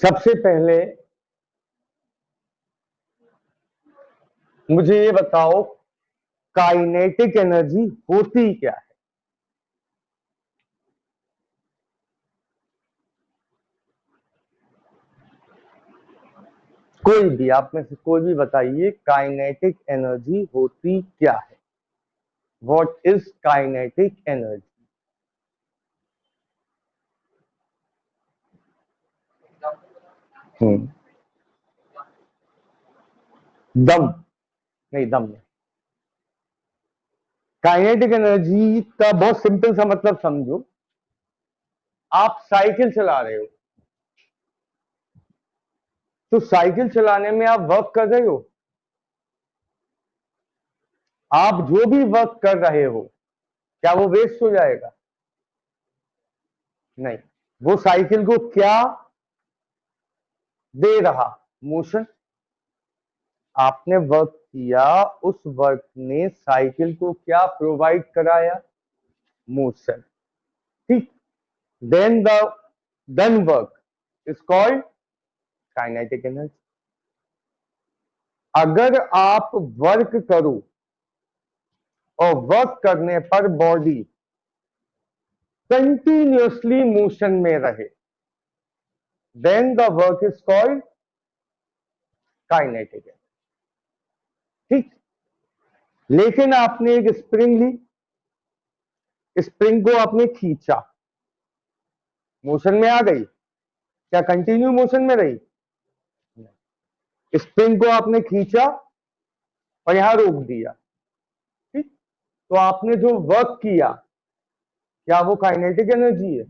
सबसे पहले मुझे ये बताओ, काइनेटिक एनर्जी होती क्या है? कोई भी, आप में से कोई भी बताइए, काइनेटिक एनर्जी होती क्या है? What is kinetic energy? दम? नहीं, दम नहीं। काइनेटिक एनर्जी का बहुत सिंपल सा मतलब समझो। आप साइकिल चला रहे हो, तो साइकिल चलाने में आप वर्क कर रहे हो। आप जो भी वर्क कर रहे हो, क्या वो वेस्ट हो जाएगा? नहीं। वो साइकिल को क्या दे रहा? मोशन। आपने वर्क किया, उस वर्क ने साइकिल को क्या प्रोवाइड कराया? मोशन। ठीक। Then the done work is called kinetic energy. अगर आप वर्क करो और वर्क करने पर बॉडी कंटिन्यूअसली मोशन में रहे, then the work is called kinetic energy. ठीक। लेकिन आपने एक स्प्रिंग ली, स्प्रिंग को आपने खींचा, मोशन में आ गई, क्या कंटिन्यू मोशन में रही? स्प्रिंग को आपने खींचा और यहां रोक दिया। ठीक। तो आपने जो वर्क किया, क्या वो काइनेटिक एनर्जी है?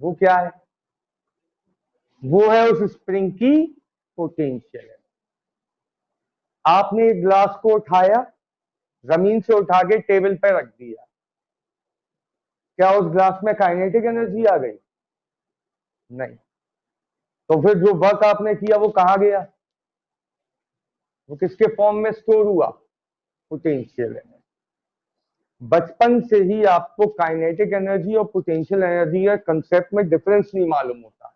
वो क्या है? वो है उस स्प्रिंग की पोटेंशियल है। आपने एक ग्लास को उठाया, जमीन से उठा के टेबल पर रख दिया, क्या उस ग्लास में काइनेटिक एनर्जी आ गई? नहीं। तो फिर जो वर्क आपने किया वो कहां गया? वो किसके फॉर्म में स्टोर हुआ? Potential energy. बचपन से ही आपको काइनेटिक एनर्जी और पोटेंशियल एनर्जी का कंसेप्ट में डिफरेंस नहीं मालूम होता।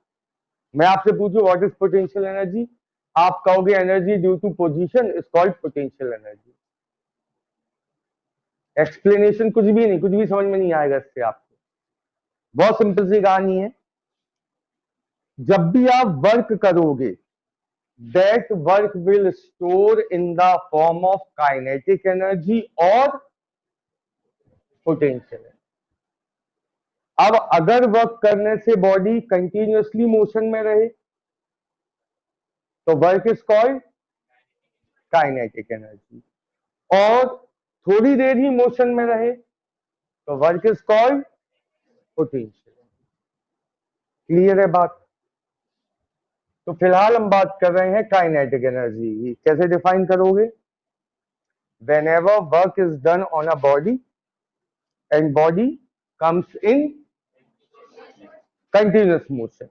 मैं आपसे पूछूं व्हाट इज पोटेंशियल एनर्जी, आप कहोगे energy due to position is called potential energy. Explanation कुछ भी नहीं, कुछ भी समझ में नहीं आएगा इससे आपको। बहुत सिंपल सी कहानी है। जब भी आप वर्क करोगे, that work will store in the form of kinetic energy और पोटेंशियल एनर्जी। अब अगर वर्क करने से बॉडी कंटिन्यूअसली मोशन में रहे, तो work is called kinetic energy, और थोड़ी देर ही मोशन में रहे तो work is called potential. Clear है बात? तो फिलहाल हम बात कर रहे हैं काइनेटिक एनर्जी की। कैसे डिफाइन करोगे? whenever work is done on a body and body comes in continuous motion,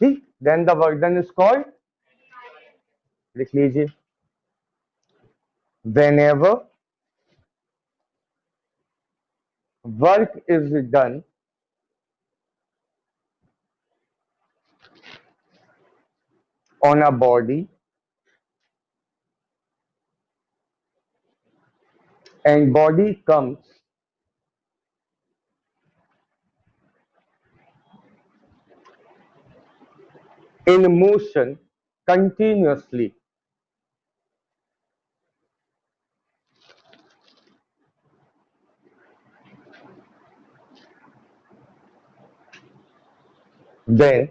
ठीक, then the work done is called, लिख लीजिए, whenever work is done on a body and body comes in motion continuously, then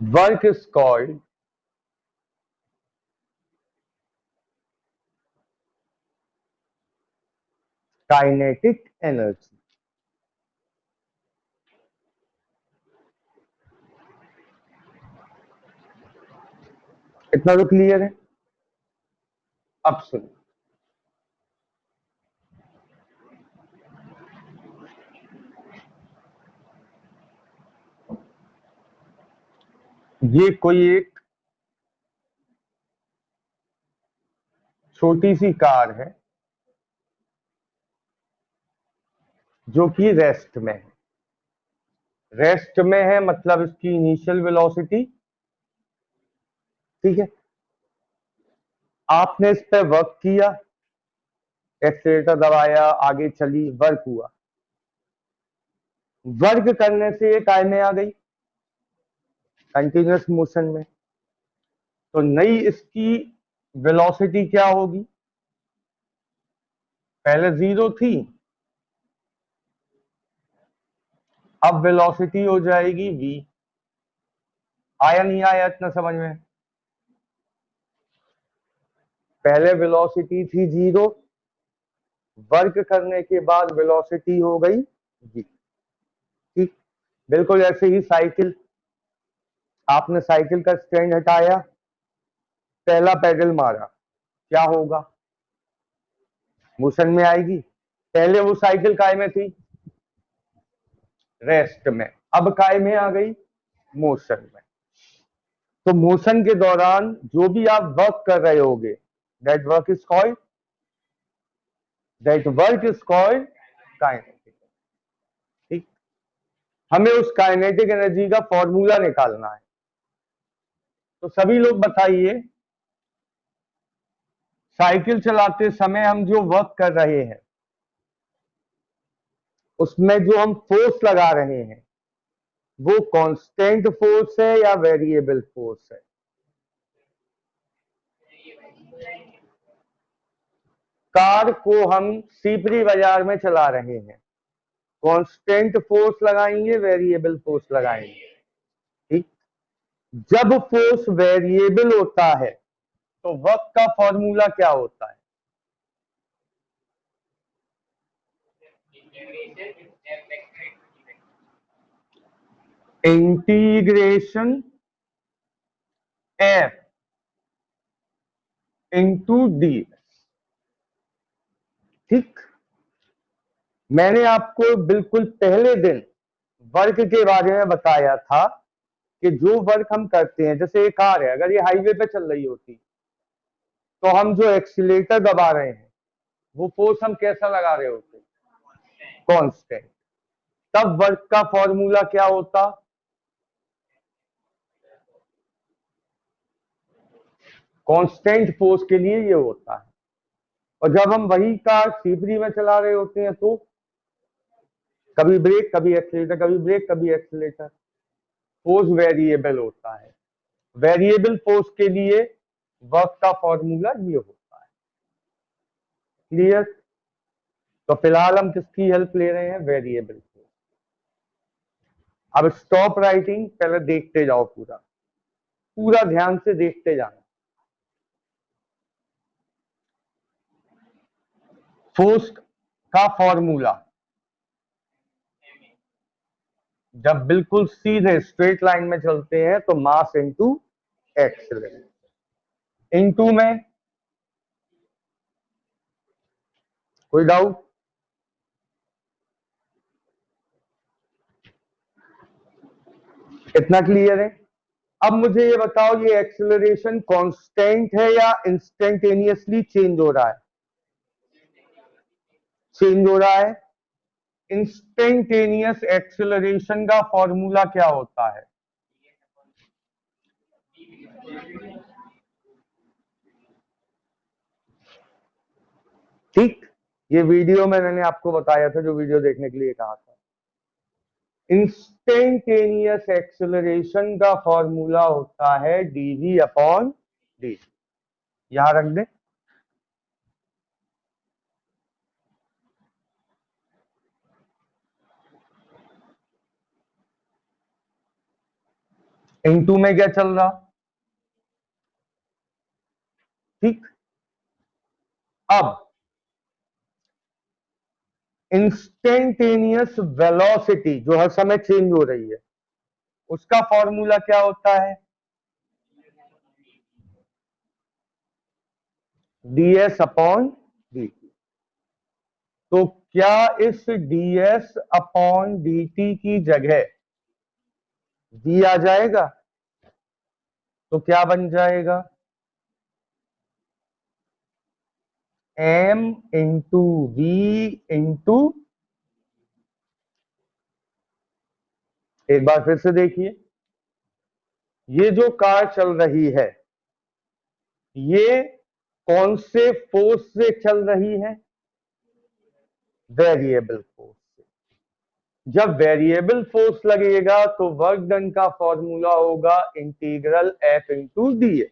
work is called kinetic energy. इतना तो clear है? अब सुनो, ये कोई एक छोटी सी कार है जो कि रेस्ट में है। रेस्ट में है मतलब इसकी इनिशियल वेलोसिटी, ठीक है। आपने इस पे वर्क किया, एक्सीलरेटर दबाया, आगे चली, वर्क हुआ। वर्क करने से ये काय में आ गई, कंटिन्यूअस मोशन में। तो नई इसकी वेलोसिटी क्या होगी, पहले 0 थी, अब वेलोसिटी हो जाएगी v। आया नहीं आया इतना समझ में? पहले वेलोसिटी थी 0, वर्क करने के बाद वेलोसिटी हो गई v, ठीक। बिल्कुल ऐसे ही साइकिल, आपने साइकिल का स्टैंड हटाया, पहला पेडल मारा, क्या होगा, मोशन में आएगी। पहले वो साइकिल काय में थी, रेस्ट में, अब काय में आ गई, मोशन में। तो मोशन के दौरान जो भी आप वर्क कर रहे होगे, that work is called kinetic, ठीक। हमें उस काइनेटिक एनर्जी का फॉर्मूला निकालना है। तो सभी लोग बताइए, साइकिल चलाते समय हम जो वर्क कर रहे हैं उसमें जो हम फोर्स लगा रहे हैं वो कांस्टेंट फोर्स है या वेरिएबल फोर्स है? कार को हम सीपरी बाजार में चला रहे हैं, कांस्टेंट फोर्स लगाएंगे, वेरिएबल फोर्स लगाएंगे, ठीक। जब फोर्स वेरिएबल होता है तो वर्क का फॉर्मूला क्या होता है? इंटीग्रेशन एफ इंटू डी, ठीक। मैंने आपको बिल्कुल पहले दिन वर्क के बारे में बताया था कि जो वर्क हम करते हैं, जैसे एक कार है, अगर ये हाईवे पे चल रही होती तो हम जो एक्सीलेटर दबा रहे हैं वो फोर्स हम कैसा लगा रहे होते, कांस्टेंट। तब वर्क का फॉर्मूला क्या होता, कांस्टेंट फोर्स के लिए ये होता है। और जब हम वही कार सीपरी में चला रहे होते हैं तो कभी ब्रेक कभी एक्सीलेटर, कभी ब्रेक कभी एक्सीलेटर, फोर्स वेरिएबल होता है। वेरिएबल फोर्स के लिए वर्क का फॉर्मूला ये होता है, क्लियर? तो फिलहाल हम किसकी हेल्प ले रहे हैं, वेरिएबल फोर्स। अब स्टॉप राइटिंग, पहले देखते जाओ, पूरा पूरा ध्यान से देखते जाना। फोर्स का फॉर्मूला, जब बिल्कुल सीधे स्ट्रेट लाइन में चलते हैं तो मास इंटू एक्सीलरेशन, इंटू में कोई डाउट? इतना क्लियर है? अब मुझे ये बताओ, ये एक्सीलरेशन कांस्टेंट है या इंस्टेंटेनियसली चेंज हो रहा है? चेंज हो रहा है। इंस्टेंटेनियस एक्सीलरेशन का फॉर्मूला क्या होता है? ठीक, ये वीडियो में मैंने आपको बताया था, जो वीडियो देखने के लिए कहा था। इंस्टेंटेनियस एक्सीलरेशन का फॉर्मूला होता है डीवी अपॉन डी, यहां रख दे। इनटू में क्या चल रहा, ठीक। अब इंस्टेंटेनियस वेलोसिटी जो हर समय चेंज हो रही है, उसका फॉर्मूला क्या होता है, ds अपॉन dt। तो क्या इस ds अपॉन dt की जगह v आ जाएगा? तो क्या बन जाएगा, m इंटू v इंटू एक बार फिर से देखिए, ये जो कार चल रही है ये कौन से फोर्स से चल रही है? वेरिएबल फोर्स से। जब वेरिएबल फोर्स लगेगा तो वर्क डन का फॉर्मूला होगा integral F into D A.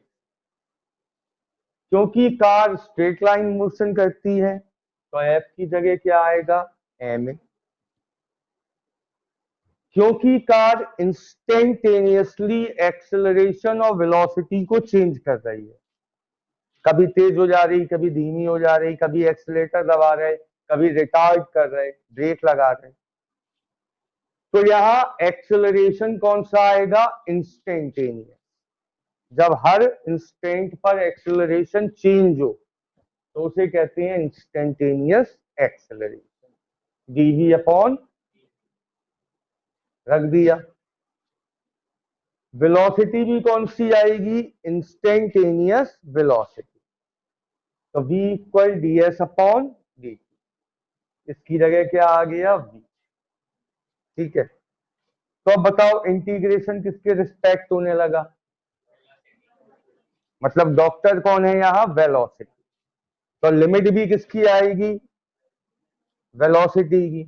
क्योंकि कार स्ट्रेट लाइन मोशन करती है तो एफ की जगह क्या आएगा? M A. क्योंकि कार इंस्टेंटेनियसली एक्सेलरेशन और वेलोसिटी को चेंज कर रही है, कभी तेज हो जा रही, कभी धीमी हो जा रही, कभी एक्सीलरेटर दबा रहे, कभी रिटार्ड कर रहे, ब्रेक लगा रहे, तो यहां एक्सेलरेशन कौन सा आएगा? इंस्टेंटेनियस। जब हर इंस्टेंट पर एक्सेलरेशन चेंज हो तो उसे कहते हैं इंस्टेंटेनियस एक्सेलरेशन। डीवी अपॉन रख दिया। वेलोसिटी भी कौन सी आएगी? Instantaneous velocity. तो v equal D S upon D T. इसकी जगह क्या आ गया? v। ठीक है, तो अब बताओ इंटीग्रेशन किसके रिस्पेक्ट होने लगा? मतलब डॉक्टर कौन है यहाँ? वेलोसिटी। तो लिमिट भी किसकी आएगी? वेलोसिटी की।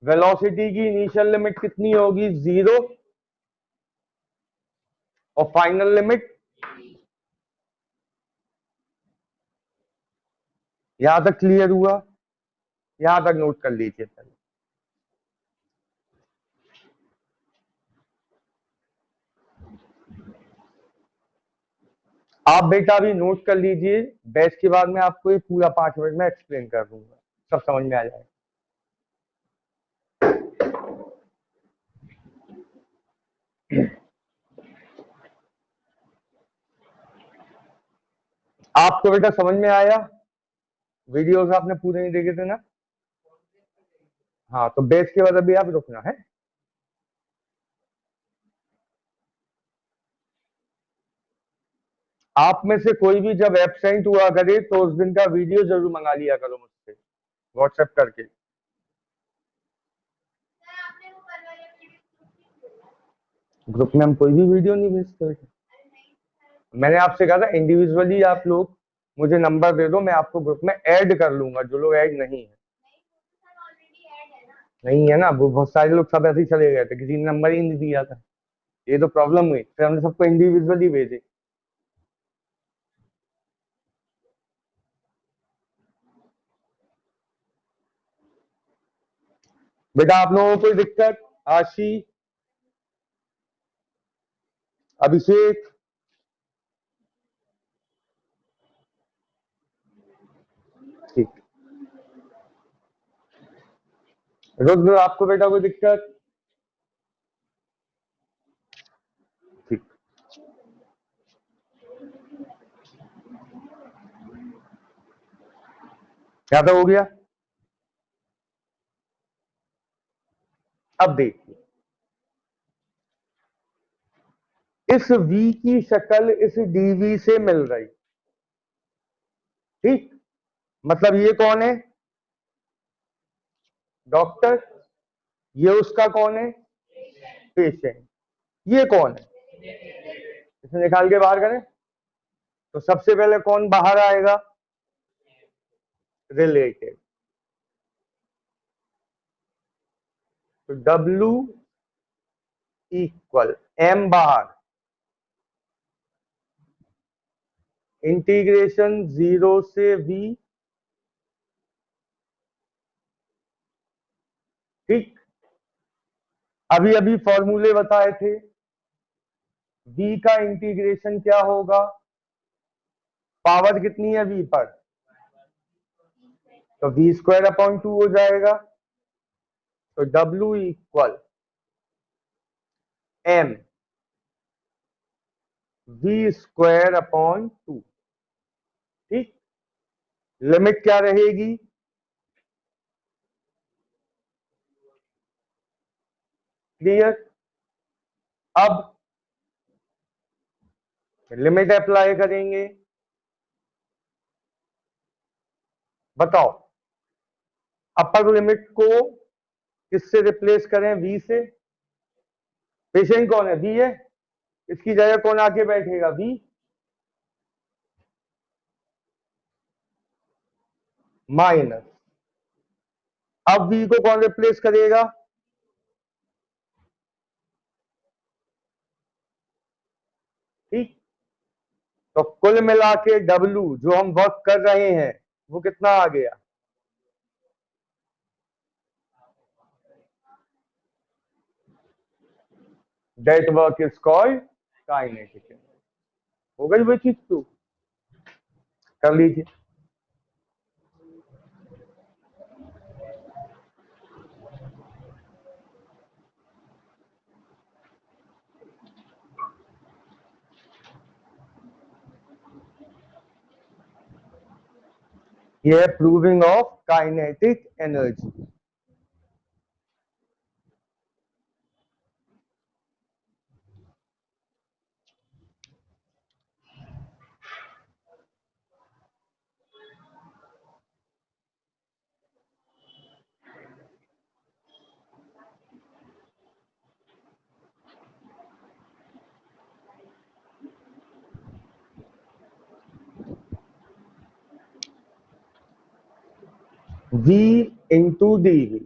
वेलोसिटी की इनिशियल लिमिट कितनी होगी? 0। और फाइनल लिमिट? यहां तक क्लियर हुआ? यहां तक नोट कर लीजिए पहले। आप बेटा अभी नोट कर लीजिए, बैच के बाद में आपको ये पूरा 5 मिनट में एक्सप्लेन कर दूंगा, सब समझ में आ जाएगा। आपको बेटा समझ में आया? वीडियोस आपने पूरे नहीं देखे थे ना? हाँ, तो बैच के बाद अभी आप रुकना है। आप में से कोई भी जब एब्सेंट हुआ करे तो उस दिन का वीडियो जरूर मंगा लिया करो मुझसे व्हाट्सएप करके। ग्रुप में हम कोई भी वीडियो नहीं भेजते। मैंने आपसे कहा था इंडिविजुअली आप लोग मुझे नंबर दे दो, मैं आपको ग्रुप में ऐड कर लूंगा जो लोग ऐड नहीं है। नहीं है ना, वो बहुत सारे लोग सब ऐसे ही चले गए थे, किसी ने नंबर ही नहीं दिया था, ये तो प्रॉब्लम हुई, फिर हमने सबको इंडिविजुअली भेजे। बेटा आप लोगों को कोई दिक्कत? आशी, अभिषेक, ठीक। रुद्र आपको बेटा कोई दिक्कत? ठीक। क्या तो हो गया? अब देखिए, इस v की शक्ल इस dv से मिल रही, ठीक। मतलब ये कौन है? डॉक्टर। ये उसका कौन है? पेशेंट। ये कौन है? इसे निकाल के बाहर करें तो सबसे पहले कौन बाहर आएगा? रिलेटेड। तो W इक्वल m बाहर, इंटीग्रेशन 0 से v, ठीक। अभी अभी फॉर्मूले बताए थे, v का इंटीग्रेशन क्या होगा? पावर कितनी है v पर? तो v स्क्वायर अपॉन 2 हो जाएगा। तो W equal m v square upon 2, ठीक। लिमिट क्या रहेगी? क्लियर? अब लिमिट अप्लाई करेंगे, बताओ अपर लिमिट को किससे रिप्लेस करें? v से। पेशेंट कौन है? बी है। इसकी जगह कौन आके बैठेगा? B minus. अब बी को कौन रिप्लेस करेगा? ठीक। तो कुल मिला के डब्लू जो हम वर्क कर रहे हैं वो कितना आ गया? That work is called kinetic energy. हो गई वो चीज? तो कर लीजिए। ये है proving of kinetic energy. v into D V.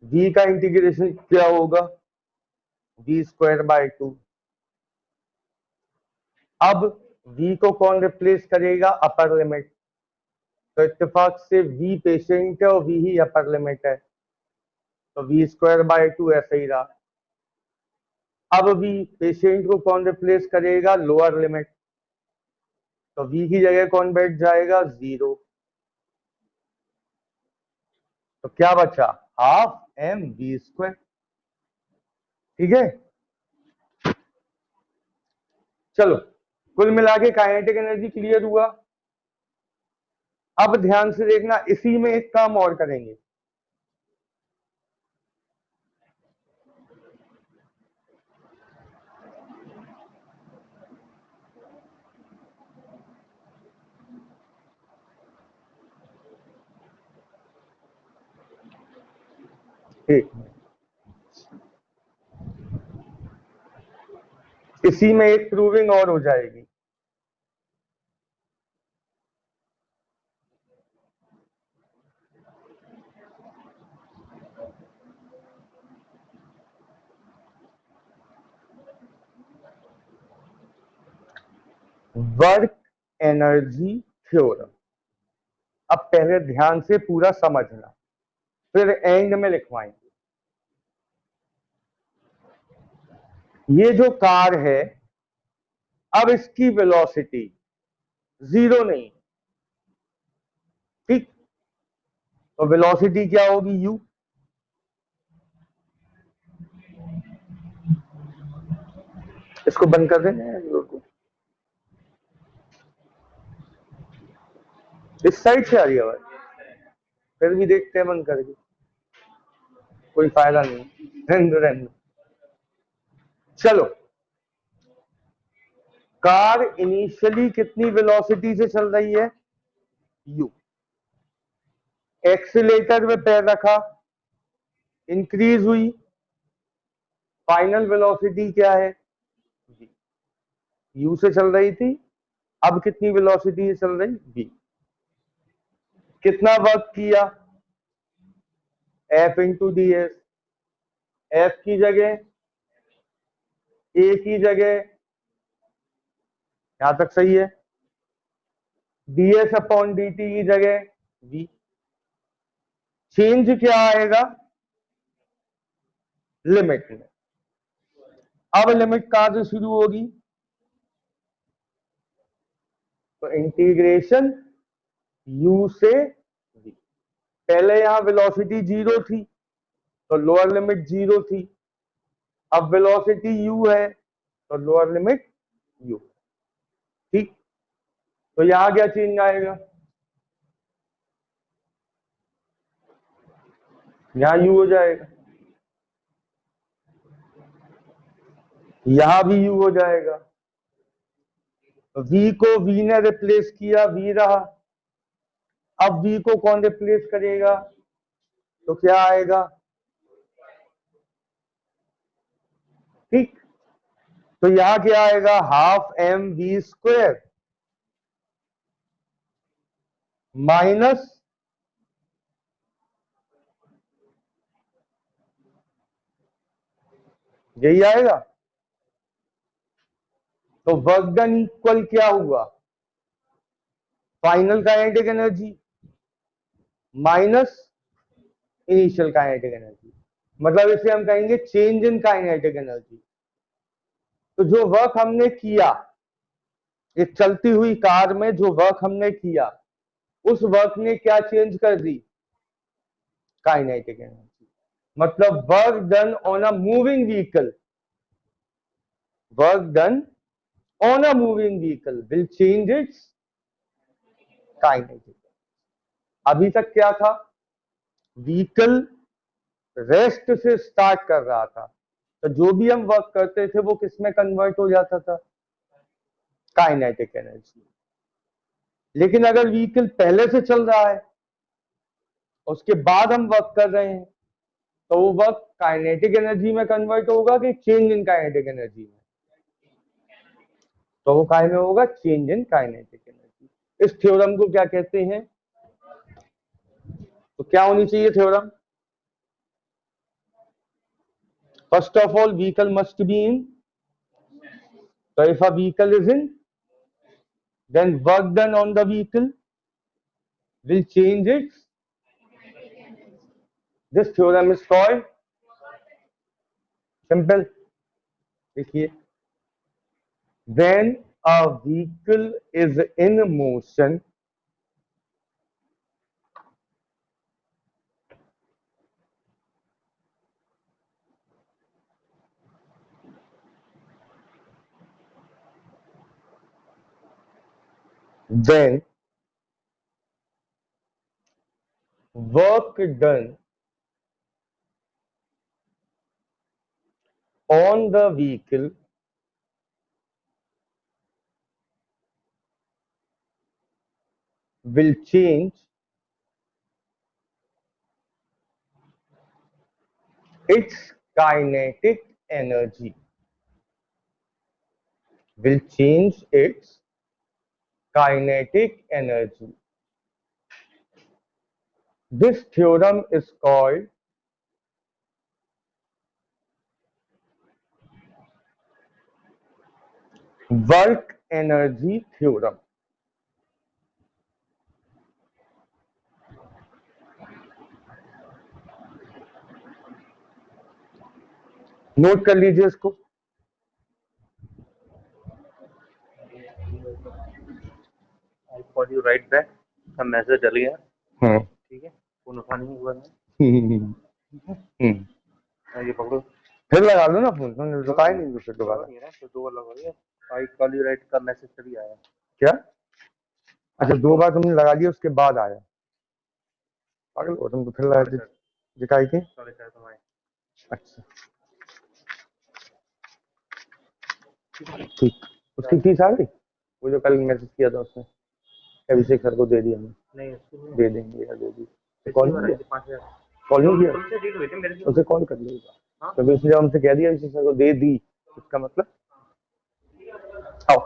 v का इंटीग्रेशन क्या होगा? v square by 2। अब v को कौन रिप्लेस करेगा? Upper limit. तो इत्तेफाक से v पेशेंट है और v ही अपर लिमिट है, तो v स्क्वायर बाय 2 ऐसे ही रहा। अब v पेशेंट को कौन रिप्लेस करेगा? Lower limit. तो v की जगह कौन बैठ जाएगा? 0। तो क्या बचा? Half M V square. ठीक है। चलो, कुल मिला के काइनेटिक एनर्जी क्लियर हुआ। अब ध्यान से देखना, इसी में एक काम और करेंगे। ठीक, इसी में एक प्रूविंग और हो जाएगी। Work energy theorem. अब पहले ध्यान से पूरा समझना, फिर एंड में लिखवाएंगे। ये जो कार है, अब इसकी वेलोसिटी 0 नहीं। ठीक। तो वेलोसिटी क्या होगी? u। इसको बंद कर देना है, इस साइड से आ रही है आवाज। फिर भी देखते हैं बंद करके, कोई फायदा नहीं, रहने दो, रहने दो। चलो, कार इनिशियली कितनी वेलोसिटी से चल रही है? u। एक्सीलेटर में पैर रखा, इंक्रीज हुई, फाइनल वेलोसिटी क्या है? v। u से चल रही थी, अब कितनी वेलोसिटी से चल रही? v। कितना वर्क किया? f into D S. f की जगह, a की जगह, यहां तक सही है, ds अपॉन dt की जगह v। चेंज क्या आएगा? लिमिट में। अब लिमिट कहां से शुरू होगी? तो इंटीग्रेशन u से v। पहले यहां वेलोसिटी 0 थी, तो लोअर लिमिट 0 थी। अब वेलोसिटी u है, तो लोअर लिमिट u। ठीक। तो यहां क्या चेंज आएगा? यहां u हो जाएगा, यहां भी u हो जाएगा। तो v को v ने रिप्लेस किया, v रहा। अब v को कौन रिप्लेस करेगा? तो क्या आएगा? ठीक। तो यहां क्या आएगा, half M V square minus यही आएगा। तो वर्क डन इक्वल क्या हुआ, final kinetic energy minus initial kinetic energy, मतलब इसे हम कहेंगे चेंज इन काइनेटिक एनर्जी। तो जो वर्क हमने किया, एक चलती हुई कार में जो वर्क हमने किया, उस वर्क ने क्या चेंज कर दी, काइनेटिक एनर्जी। मतलब work done on a moving vehicle, work done on a moving vehicle will change it's kinetic. अभी तक क्या था, व्हीकल रेस्ट से स्टार्ट कर रहा था, तो जो भी हम वर्क करते थे वो किस में कन्वर्ट हो जाता था, काइनेटिक एनर्जी। लेकिन अगर व्हीकल पहले से चल रहा है, उसके बाद हम वर्क कर रहे हैं, तो वो वर्क काइनेटिक एनर्जी में कन्वर्ट होगा कि चेंज इन काइनेटिक एनर्जी में, तो वो काय में होगा, चेंज इन काइनेटिक एनर्जी। इस थ्योरम को क्या कहते हैं, तो क्या होनी चाहिए theorem, first of all vehicle must be in, so if a vehicle is in, then work done on the vehicle will change its, this theorem is called simple, देखिए, when a vehicle is in motion, then work done on the vehicle will change its kinetic energy, will change its kinetic energy. This theorem is called work energy theorem. Note कर लीजिए इसको, I call you right back, का message डल गया, ठीक है, phone उठा नहीं हुआ है, ये पकड़ो, फिर लगा लो ना फोन, तुमने रुकाया नहीं फिर दोबारा, तो दो बार लगा दिया, I call you right का मैसेज तभी आया, क्या, अच्छा दो बार तुमने लगा लिया उसके बाद आया, पागल हो तुम, तो फिर लगा दिखाई थी, 4:30 तुम्हारे, अच्छा ठीक, उसकी फीस आ गई, वो जो कल मैसेज किया था उसने, अभिषेक सर को दे दिया हमने, नहीं दे देंगे या दे दी, कॉल नहीं किया, 5,000 कॉल नहीं किया, तुमसे डील हुई थी मेरे उसे कॉल कर लेगा, हाँ? क्योंकि उसने जब हमसे कह दिया अभिषेक सर को दे दी, इसका मतलब आओ,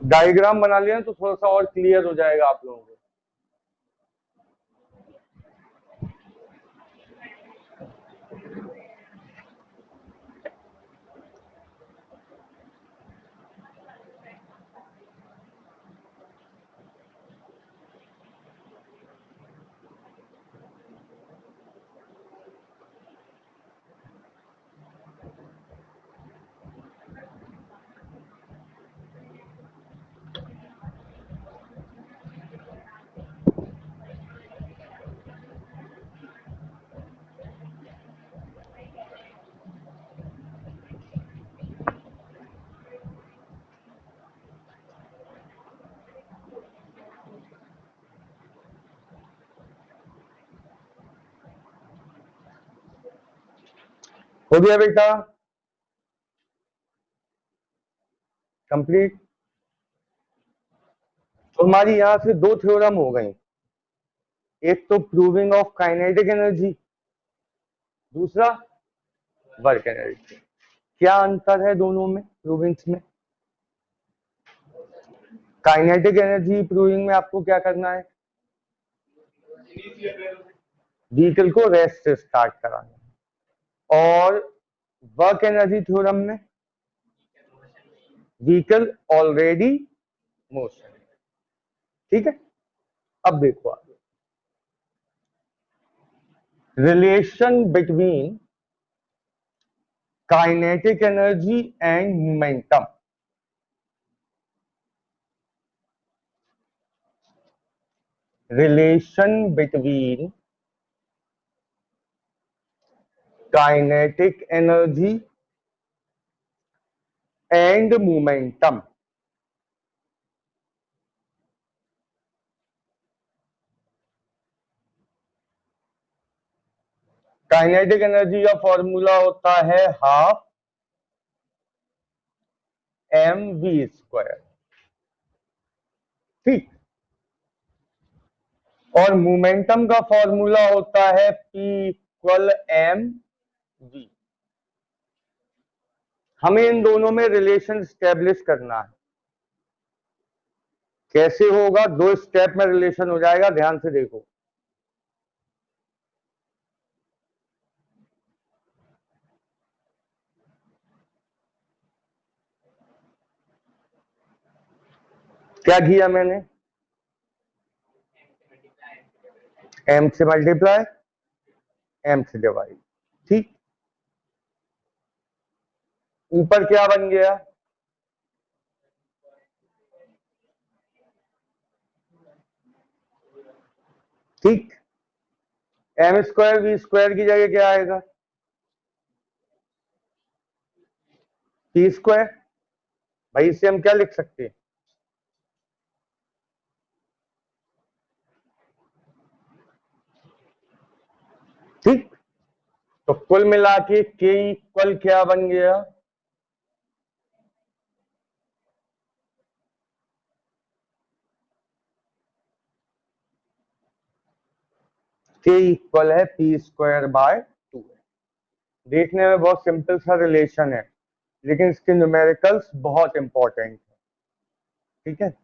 डायग्राम बना लिया तो थोड़ा सा और क्लियर हो जाएगा आप लोगों को। हो गया बेटा, कंप्लीट। तो हमारी यहां से दो थ्योरम हो गई, एक तो प्रूविंग ऑफ काइनेटिक एनर्जी, दूसरा वर्क एनर्जी। क्या अंतर है दोनों में प्रूविंग्स में? काइनेटिक एनर्जी प्रूविंग में आपको क्या करना है? व्हीकल को रेस्ट से स्टार्ट कराना है। और वर्क एनर्जी थ्योरम में व्हीकल ऑलरेडी मोशन। ठीक है, अब देखो आप relation between kinetic energy and momentum. Relation between kinetic energy and momentum. Kinetic energy का फॉर्मूला होता है हाफ mv²। ठीक, और मोमेंटम का फॉर्मूला होता है P=mv। हमें इन दोनों में रिलेशन स्टैब्लिश करना है। कैसे होगा? 2 स्टेप में रिलेशन हो जाएगा, ध्यान से देखो। क्या किया मैंने? m से मल्टीप्लाई, m से डिवाइड। ठीक, ऊपर क्या बन गया? ठीक, m² v² की जगह क्या आएगा? p²। भाई इसे हम क्या लिख सकते हैं? ठीक, तो कुल मिला के k इक्वल क्या बन गया? k इक्वल है p²/2। देखने में बहुत सिंपल सा रिलेशन है, लेकिन इसके न्यूमेरिकल्स बहुत इंपॉर्टेंट है। ठीक है,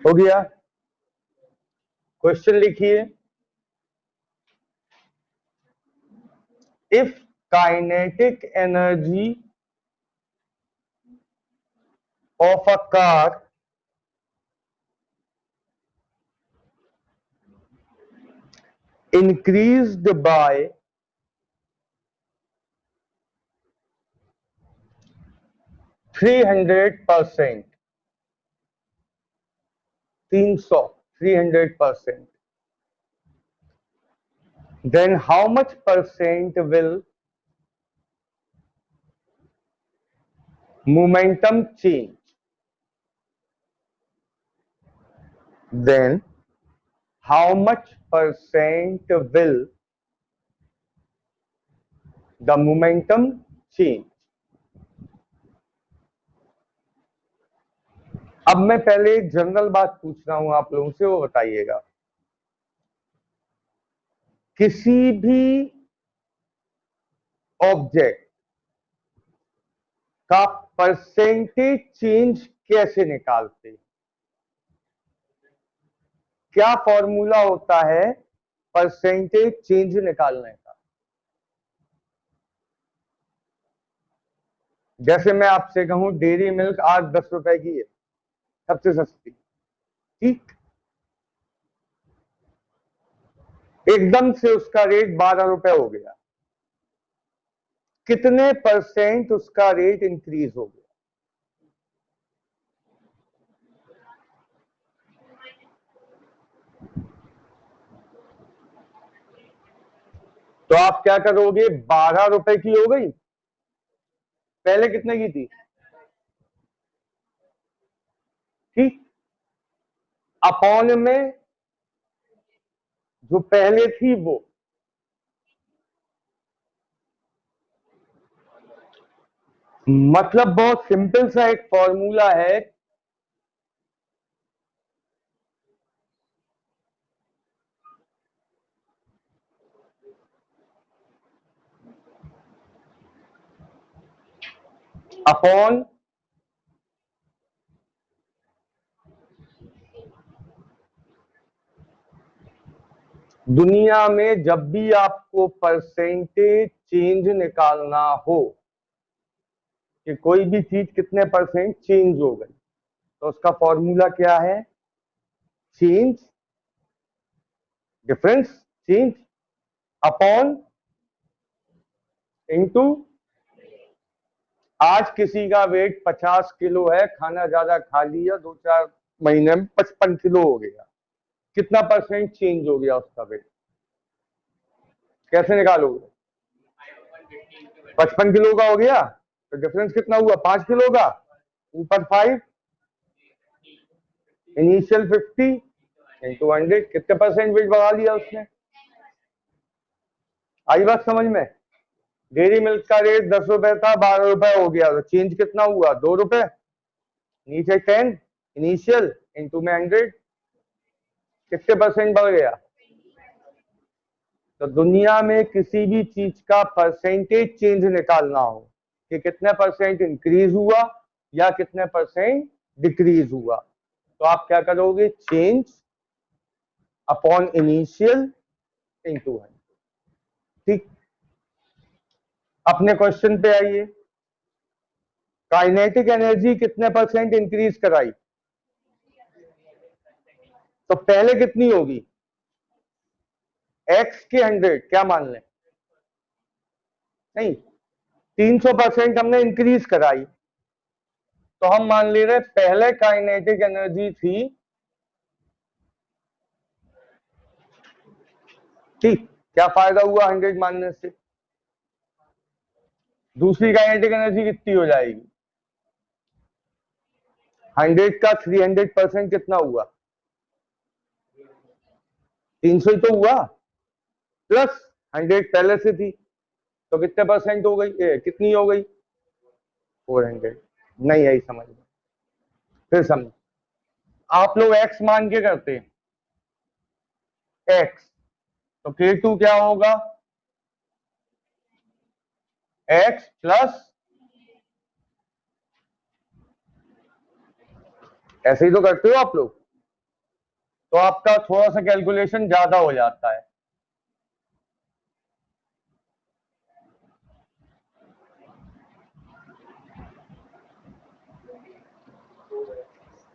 हो गया। क्वेश्चन लिखिए। If kinetic energy of a car increased by 300%, 300%, then how much percent will momentum change? Then how much percent will the momentum change? अब मैं पहले एक जनरल बात पूछ रहा हूं आप लोगों से, वो बताइएगा। किसी भी ऑब्जेक्ट का परसेंटेज चेंज कैसे निकालते हैं? क्या फॉर्मूला होता है परसेंटेज चेंज निकालने का? जैसे मैं आपसे कहूं डेयरी मिल्क आज 10 रुपए की है, सबसे सस्ती। ठीक, एकदम से उसका रेट 12 रुपए हो गया, कितने % उसका रेट इंक्रीज हो गया? तो आप क्या करोगे, 12 रुपए की हो गई, पहले कितने की थी? ठीक, अपॉन में जो पहले थी वो, मतलब बहुत सिंपल सा एक फॉर्मूला है। अपॉन दुनिया में जब भी आपको परसेंटेज चेंज निकालना हो कि कोई भी चीज कितने % चेंज हो गई, तो उसका फॉर्मूला क्या है? Change, difference change upon into, आज किसी का वेट 50 किलो है, खाना ज्यादा खा लिया, 2-4 महीने में 55 किलो हो गया, कितना % चेंज हो गया उसका वेट? कैसे निकालोगे? 55 किलो का हो गया तो डिफरेंस कितना हुआ? 5 किलो का, ऊपर 5, इनिशियल 50 इंटू 100, कितने % वेट बढ़ा लिया उसने? आई बात समझ में? डेयरी मिल्क का रेट 10 रुपए था, 12 रुपए हो गया, तो चेंज कितना हुआ? 2 रुपए, नीचे 10 इनिशियल इंटू में 100, कितने % बढ़ गया? तो दुनिया में किसी भी चीज का परसेंटेज चेंज निकालना हो कि कितने % इंक्रीज हुआ या कितने % डिक्रीज हुआ, तो आप क्या करोगे? Change upon initial into 100। ठीक, अपने क्वेश्चन पे आइए, काइनेटिक एनर्जी कितने % इंक्रीज कराई? तो पहले कितनी होगी? x के 100, क्या मान लें? नहीं, 300% हमने इंक्रीज कराई, तो हम मान ले रहे पहले काइनेटिक एनर्जी थी, ठीक, क्या फायदा हुआ 100 मानने से? दूसरी काइनेटिक एनर्जी कितनी हो जाएगी? 100 का 300% कितना हुआ? 300 ही तो हुआ, प्लस 100 पहले से थी, तो कितने % हो गई? कितनी हो गई? 400। नहीं आई समझ में? फिर समझ, आप लोग x मान के करते हैं, x, तो K2 क्या होगा? x प्लस, ऐसे ही तो करते हो आप लोग, तो आपका थोड़ा सा कैलकुलेशन ज्यादा हो जाता है।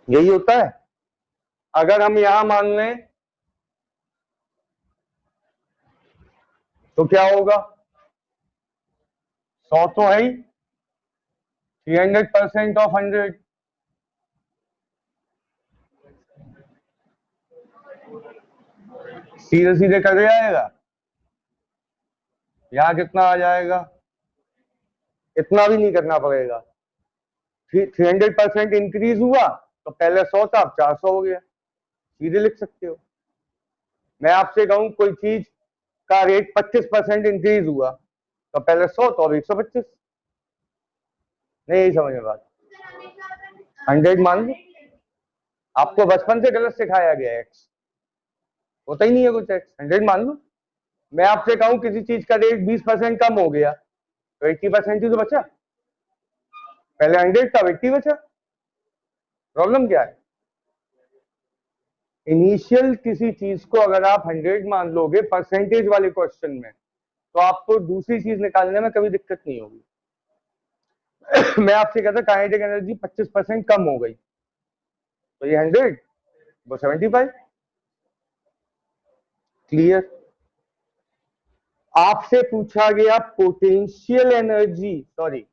यही होता है। अगर हम यहां मान लें तो क्या होगा? 100 तो है ही, 300% ऑफ 100, सीधे सीधे कर जाएगा। यहां कितना आ जाएगा? इतना भी नहीं करना पड़ेगा, 300% इंक्रीज हुआ, तो पहले 100 था, अब 400 हो गया, सीधे लिख सकते हो। मैं आपसे कहूं कोई चीज का रेट 25% इंक्रीज हुआ, तो पहले 100, तो अब 125। नहीं यही समझ में बात? 100 मान लो, आपको बचपन से गलत सिखाया गया है, एक्स होता ही नहीं है कुछ, एक्स 100 मान लो। मैं आपसे कहूं किसी चीज का रेट 20% कम हो गया, तो 80% ही तो बचा, पहले 100 था, 80 बचा, प्रॉब्लम क्या है? इनिशियल किसी चीज को अगर आप 100 मान लोगे परसेंटेज वाले क्वेश्चन में, तो आपको दूसरी चीज निकालने में कभी दिक्कत नहीं होगी। मैं आपसे कहता काइनेटिक एनर्जी 25% कम हो गई, तो ये 100 वो 75, क्लियर? आपसे पूछा गया पोटेंशियल एनर्जी, सॉरी,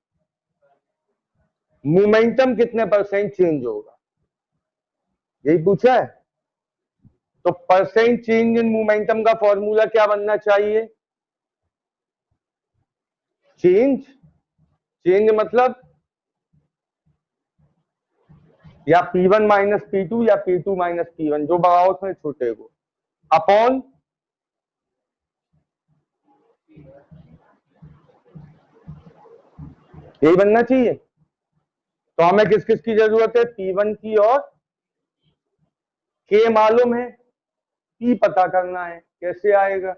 मोमेंटम कितने परसेंट चेंज होगा, यही पूछा है। तो परसेंट चेंज इन मोमेंटम का फॉर्मूला क्या बनना चाहिए? चेंज, चेंज मतलब या P1 माइनस P2 या P2 माइनस P1, जो बड़ा हो उसमें छोटे को, अपॉन यही बनना चाहिए। तो हमें किस किस की जरूरत है? P1 की और K मालूम है, P पता करना है। कैसे आएगा?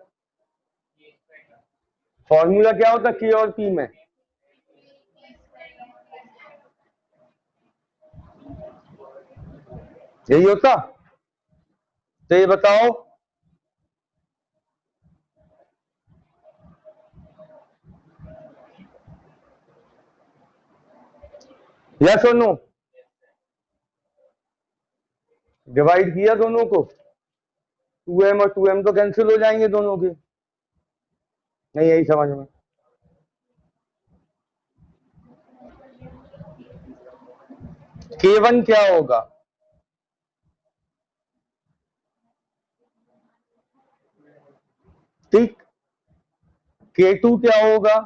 फॉर्मूला क्या होता K और P में? यही होता। तो ये बताओ, यस और नो? डिवाइड किया दोनों को, 2m और 2m तो कैंसिल हो जाएंगे दोनों के, नहीं यही समझ में। K1 क्या होगा? ठीक, K2 क्या होगा?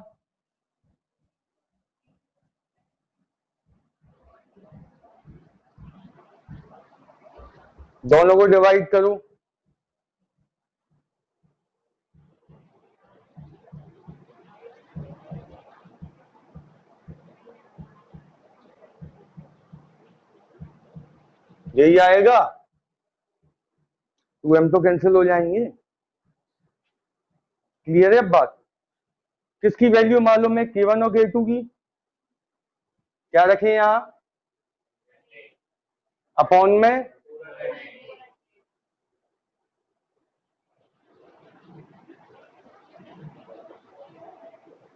दोनों को डिवाइड करो, यही आएगा। 2m तो कैंसिल हो जाएंगे। क्लियर है अब बात? किसकी वैल्यू मालूम है? K1 और K2 की। क्या रखें यहां? अपॉन में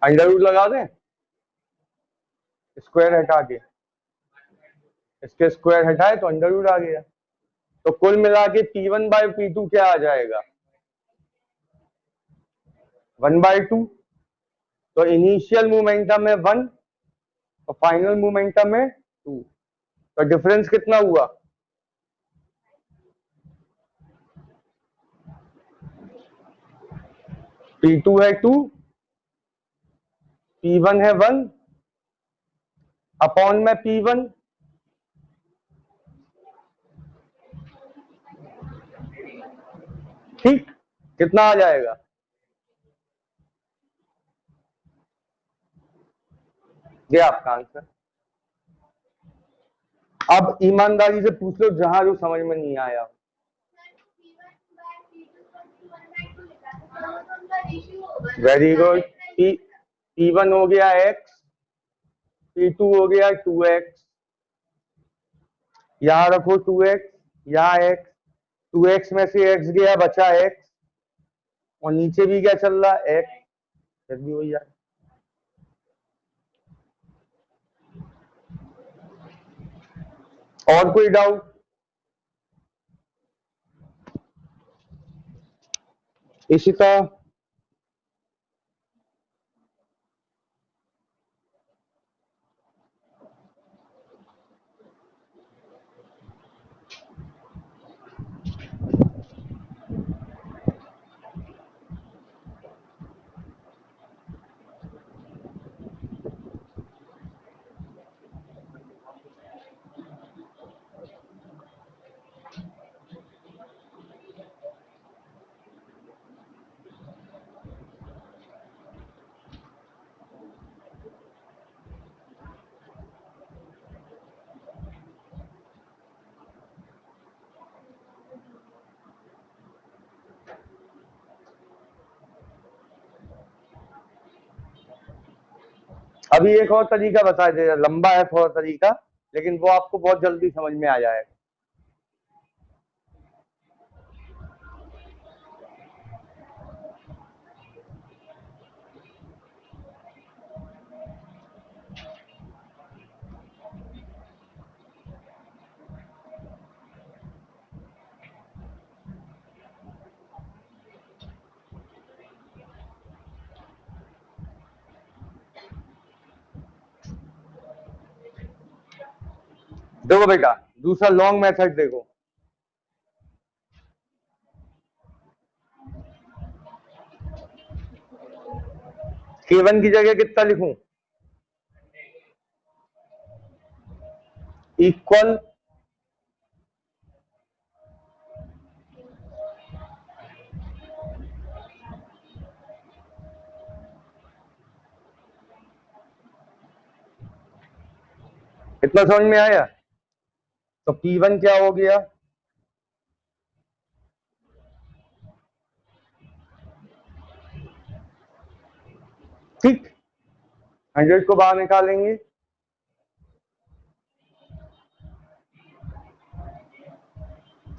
अंडर रूट लगा दें, स्क्वायर हटा के, इसके स्क्वायर हटाए तो अंडर रूट आ गया। तो कुल मिला के P1 बाय P2 क्या आ जाएगा? 1/2। तो इनिशियल मोमेंटम है 1 और फाइनल मोमेंटम है 2, तो डिफरेंस कितना हुआ? P2 है 2, P1 है 1, अपॉन में P1, ठीक, कितना आ जाएगा? ये आपका आंसर। अब ईमानदारी से पूछ लो जहां जो समझ में नहीं आया। Very good. P1 हो गया x, P2 हो गया 2x, यहां रखो 2x, यहाँ x, 2x में से x गया, बचा x, और नीचे भी क्या चल रहा है? x, फिर भी वही है। और कोई डाउट? इशिता? अभी एक और तरीका बता दे, लंबा है थोड़ा तरीका, लेकिन वो आपको बहुत जल्दी समझ में आ जाएगा। देखो बेटा, दूसरा लॉन्ग मेथड देखो। K1 की जगह कितना लिखूं? इक्वल इतना समझ में आया? तो P1 क्या हो गया? ठीक, 100 को बाहर निकालेंगे,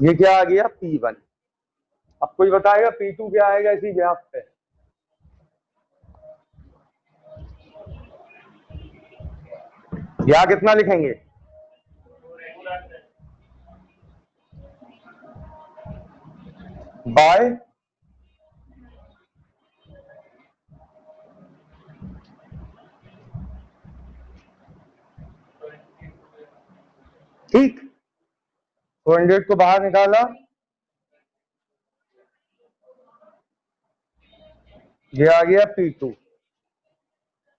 ये क्या आ गया? P1। अब कोई बताएगा P2 क्या आएगा इसी ग्राफ पे? यहां कितना लिखेंगे? बाय ठीक, 400 को बाहर निकाला, ये आ गया P2।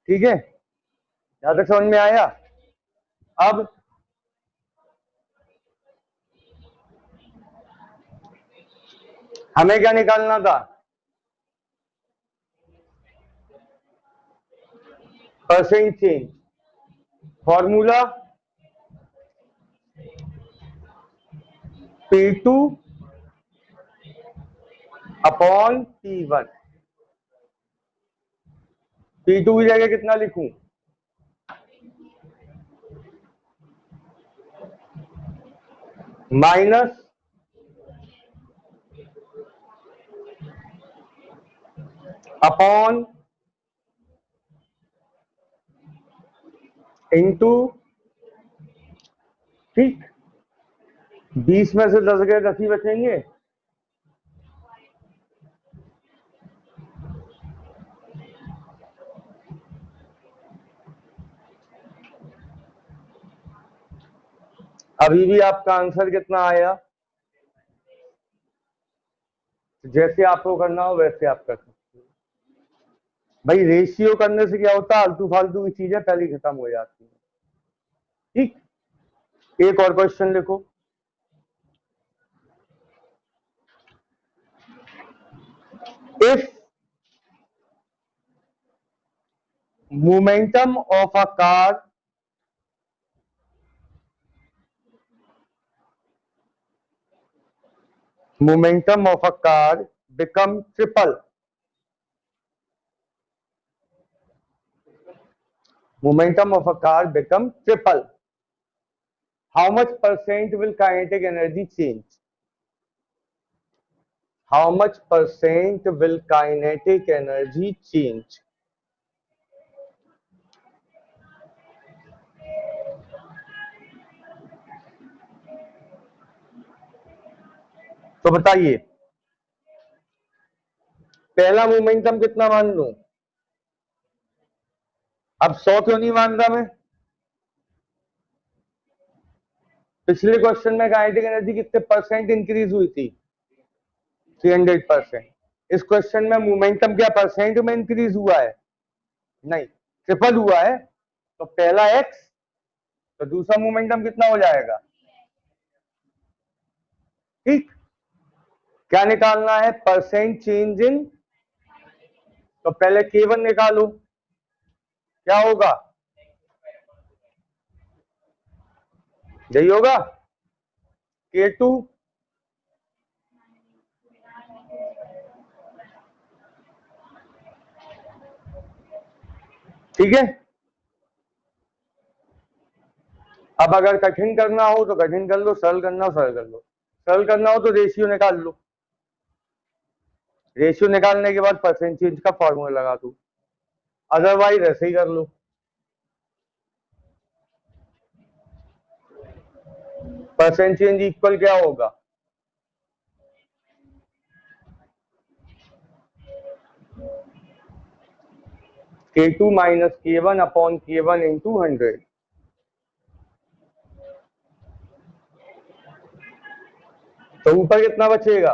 ठीक है, यहां तक समझ में आया? अब हमें क्या निकालना था? Percent change. Formula P2 upon P1। P2 की जगह कितना लिखूं? Minus upon into. ठीक, 20 में से 10 गए 10 ही बचेंगे। अभी भी आपका आंसर कितना आया? जैसे आपको करना हो वैसे आप कर सकते हो भाई। रेशियो करने से क्या होता है, आलतू फालतू की चीजें पहले ही खत्म हो जाती है। ठीक, एक और क्वेश्चन लिखो। If momentum of a car become triple, how much percent will kinetic energy change? How much percent will kinetic energy change? तो बताइए, पहला मोमेंटम कितना मान लूं? अब 100 क्यों नहीं मान रहा मैं? पिछले क्वेश्चन में काइनेटिक एनर्जी कितने परसेंट इंक्रीज हुई थी? 300%। इस क्वेश्चन में मोमेंटम क्या परसेंट में इंक्रीज हुआ है? नहीं, ट्रिपल हुआ है। तो पहला x, तो दूसरा मोमेंटम कितना हो जाएगा? ठीक, क्या निकालना है? Percent change in. तो पहले K1 निकालो, क्या होगा? यही होगा K2। ठीक है, अब अगर कठिन करना हो तो कठिन कर लो, सरल करना हो सरल कर लो। सरल करना हो तो रेशियो निकाल लो, रेशियो निकालने के बाद परसेंट चेंज का फॉर्मूला लगा दो, अदरवाइज ऐसे ही कर लो। परसेंट चेंज इक्वल क्या होगा? K2 minus K1 upon K1 into 100। तो ऊपर कितना बचेगा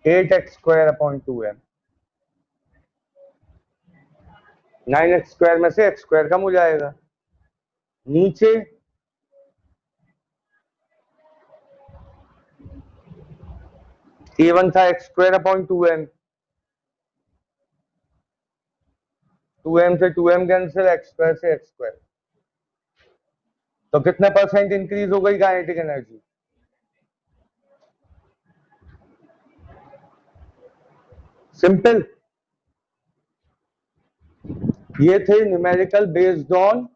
8x² अपॉन 2m। 9x² में से x² कम हो जाएगा। नीचे a1 था x² अपॉन 2m, 2m से 2m कैंसिल, x² से x²। तो कितने % इंक्रीज हो गई काइनेटिक एनर्जी? सिंपल। ये थे numerical based on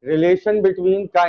relation between